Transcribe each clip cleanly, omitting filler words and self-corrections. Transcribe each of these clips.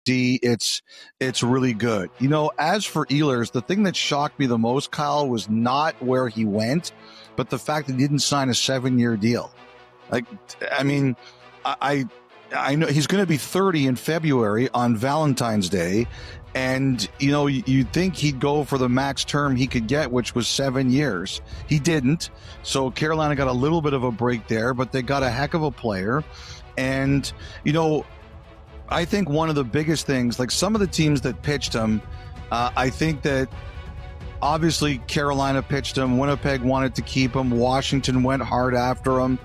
it's really good. You know, as for Ehlers, the thing that shocked me the most, Kyle, was not where he went, but the fact that he didn't sign a 7-year deal. Like, I mean, I know he's going to be 30 in February on Valentine's Day. And, you know, you'd think he'd go for the max term he could get, which was 7 years. He didn't. So Carolina got a little bit of a break there, but they got a heck of a player. And, you know, I think one of the biggest things, like some of the teams that pitched him, I think that obviously Carolina pitched him. Winnipeg wanted to keep him. Washington went hard after him.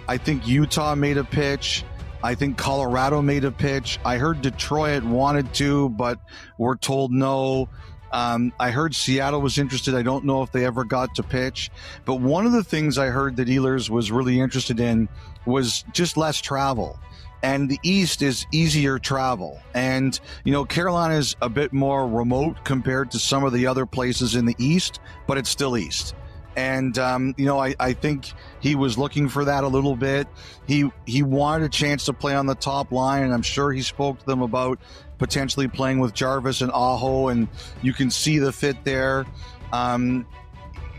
I think Utah made a pitch. I think Colorado made a pitch. I heard Detroit wanted to, but were told no. I heard Seattle was interested. I don't know if they ever got to pitch. But one of the things I heard that Ehlers was really interested in was just less travel. And the East is easier travel. And, you know, Carolina is a bit more remote compared to some of the other places in the East, but it's still East. And, you know, I think he was looking for that a little bit. He wanted a chance to play on the top line, and I'm sure he spoke to them about potentially playing with Jarvis and Aho, and you can see the fit there. You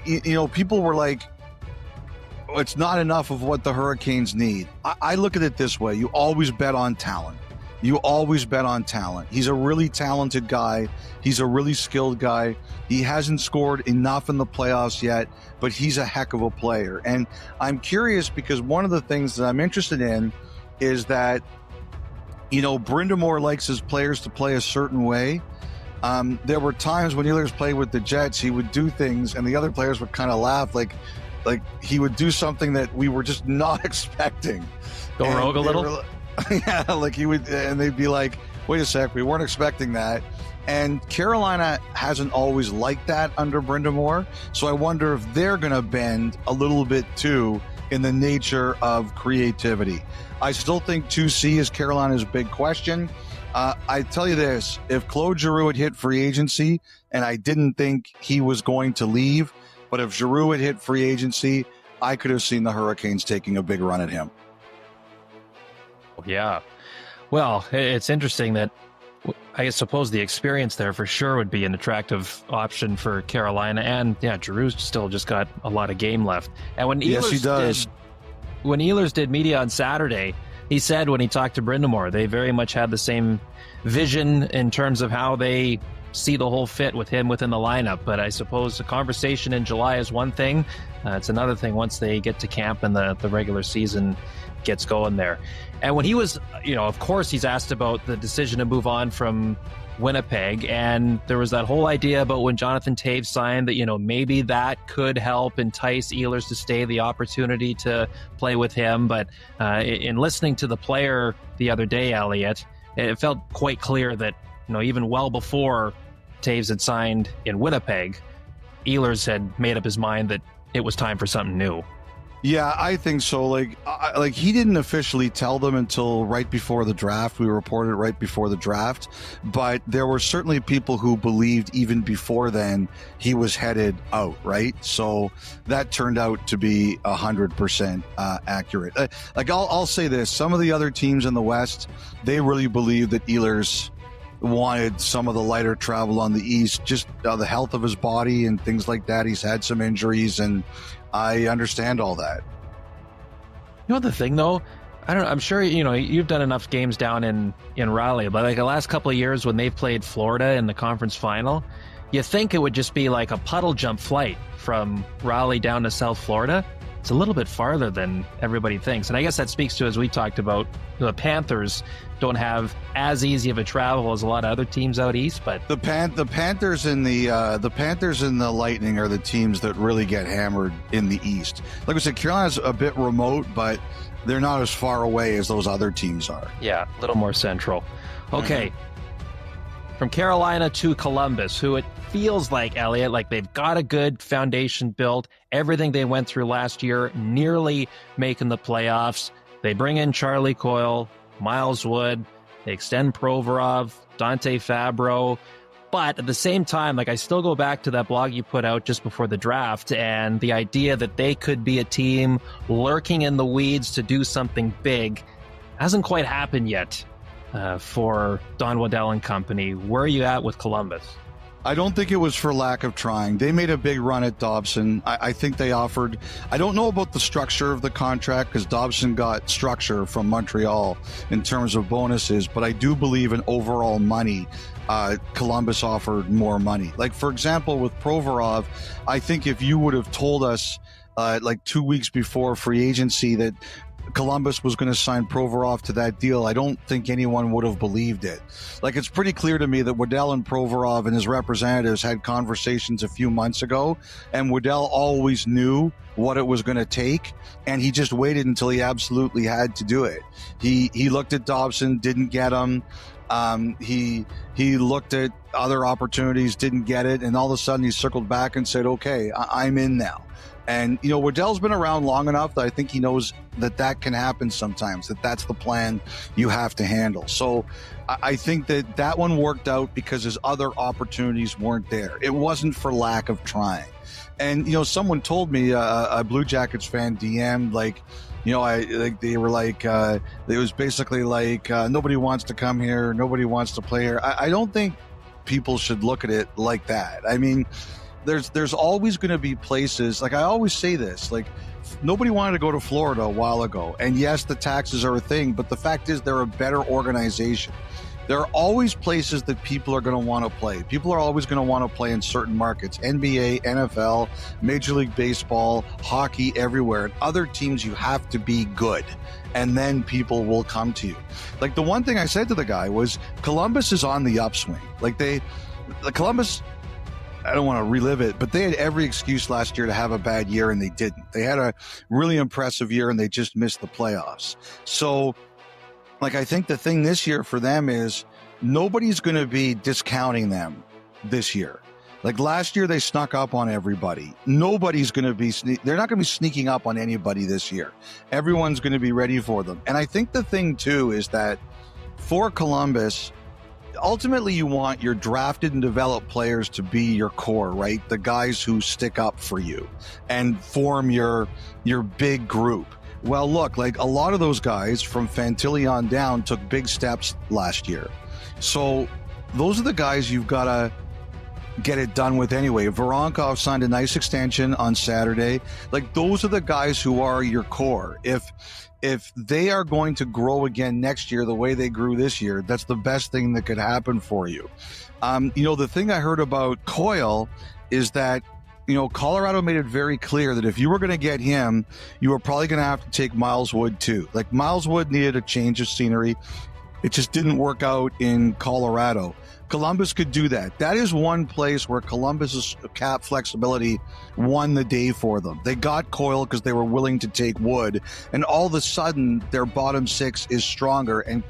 know, people were like, it's not enough of what the Hurricanes need. I look at it this way. You always bet on talent. You always bet on talent. He's a really talented guy. He's a really skilled guy. He hasn't scored enough in the playoffs yet, but he's a heck of a player. And I'm curious because one of the things that I'm interested in is that, you know, Brind'Amour likes his players to play a certain way. There were times when Ehlers played with the Jets, he would do things and the other players would kind of laugh, like he would do something that we were just not expecting. Go rogue a little? Yeah, like he would, and they'd be like, wait a sec, we weren't expecting that. And Carolina hasn't always liked that under Brind'Amour. So I wonder if they're going to bend a little bit too in the nature of creativity. I still think 2C is Carolina's big question. I tell you this, if Claude Giroux had hit free agency, and I didn't think he was going to leave, but if Giroux had hit free agency, I could have seen the Hurricanes taking a big run at him. Yeah. Well, it's interesting that I suppose the experience there for sure would be an attractive option for Carolina. And yeah, Giroux still just got a lot of game left. And when yes, he does. When Ehlers did media on Saturday, he said when he talked to Brind'Amour, they very much had the same vision in terms of how they see the whole fit with him within the lineup. But I suppose the conversation in July is one thing. It's another thing once they get to camp and the regular season gets going there. And when he was, you know, of course, he's asked about the decision to move on from Winnipeg. And there was that whole idea about when Jonathan Toews signed that, you know, maybe that could help entice Ehlers to stay, the opportunity to play with him. But in listening to the player the other day, Elliot, it felt quite clear that, you know, even well before Toews had signed in Winnipeg, Ehlers had made up his mind that it was time for something new. Yeah, I think so. Like he didn't officially tell them until right before the draft. We reported right before the draft, but there were certainly people who believed even before then he was headed out, right? So that turned out to be 100% accurate. Like I'll say this, some of the other teams in the West, they really believe that Ehlers wanted some of the lighter travel on the East, just the health of his body and things like that. He's had some injuries, and I understand all that. You know the thing though, I'm sure, you know, you've done enough games down in Raleigh, but like the last couple of years when they've played Florida in the conference final, you think it would just be like a puddle jump flight from Raleigh down to South Florida. It's a little bit farther than everybody thinks. And I guess that speaks to, as we talked about, the Panthers don't have as easy of a travel as a lot of other teams out east. But the Panthers and the Panthers and the Lightning are the teams that really get hammered in the East. Like I said, Carolina's a bit remote, but they're not as far away as those other teams are. Yeah, a little more central. Okay. From Carolina to Columbus, who it feels like, Elliot, like they've got a good foundation built. Everything they went through last year, nearly making the playoffs. They bring in Charlie Coyle, Miles Wood. They extend Provorov, Dante Fabro. But at the same time, like I still go back to that blog you put out just before the draft and the idea that they could be a team lurking in the weeds to do something big hasn't quite happened yet. for Don Waddell and company. Where are you at with Columbus? I don't think it was for lack of trying. They made a big run at Dobson. I think they offered, I don't know about the structure of the contract because Dobson got structure from Montreal in terms of bonuses, but I do believe in overall money. Columbus offered more money. Like, for example, with Provorov, I think if you would have told us like 2 weeks before free agency that Columbus was going to sign Provorov to that deal, I don't think anyone would have believed it. Like, it's pretty clear to me that Waddell and Provorov and his representatives had conversations a few months ago, and Waddell always knew what it was going to take, and he just waited until he absolutely had to do it. He looked at Dobson, didn't get him. He looked at other opportunities, didn't get it, and all of a sudden he circled back and said, okay, I'm in now. And, you know, Waddell's been around long enough that I think he knows that that can happen sometimes, that that's the plan you have to handle. So I think that that one worked out because his other opportunities weren't there. It wasn't for lack of trying. And, you know, someone told me, a Blue Jackets fan DM'd, like, you know, they were like, it was basically like, nobody wants to come here, nobody wants to play here. I don't think people should look at it like that. I mean, there's always going to be places, like I always say this, like nobody wanted to go to Florida a while ago. And yes, the taxes are a thing, but the fact is they're a better organization. There are always places that people are going to want to play. People are always going to want to play in certain markets, NBA, NFL, Major League Baseball, hockey, everywhere. And other teams, you have to be good. And then people will come to you. Like the one thing I said to the guy was Columbus is on the upswing. Like Columbus, I don't want to relive it, but they had every excuse last year to have a bad year, and they didn't. They had a really impressive year, and they just missed the playoffs. So, like, I think the thing this year for them is nobody's going to be discounting them this year. Like last year, they snuck up on everybody. Nobody's going to be, they're not going to be sneaking up on anybody this year. Everyone's going to be ready for them. And I think the thing, too, is that for Columbus, ultimately, you want your drafted and developed players to be your core, right? The guys who stick up for you and form your big group. Well, look, like a lot of those guys from Fantilli on down took big steps last year. So those are the guys you've got to get it done with anyway. Voronkov signed a nice extension on Saturday. Like those are the guys who are your core. If they are going to grow again next year the way they grew this year, that's the best thing that could happen for you. You know, the thing I heard about Coyle is that, you know, Colorado made it very clear that if you were going to get him, you were probably going to have to take Miles Wood too. Like Miles Wood needed a change of scenery. It just didn't work out in Colorado. Columbus could do that. That is one place where Columbus's cap flexibility won the day for them. They got Coyle because they were willing to take Wood, and all of a sudden their bottom six is stronger, and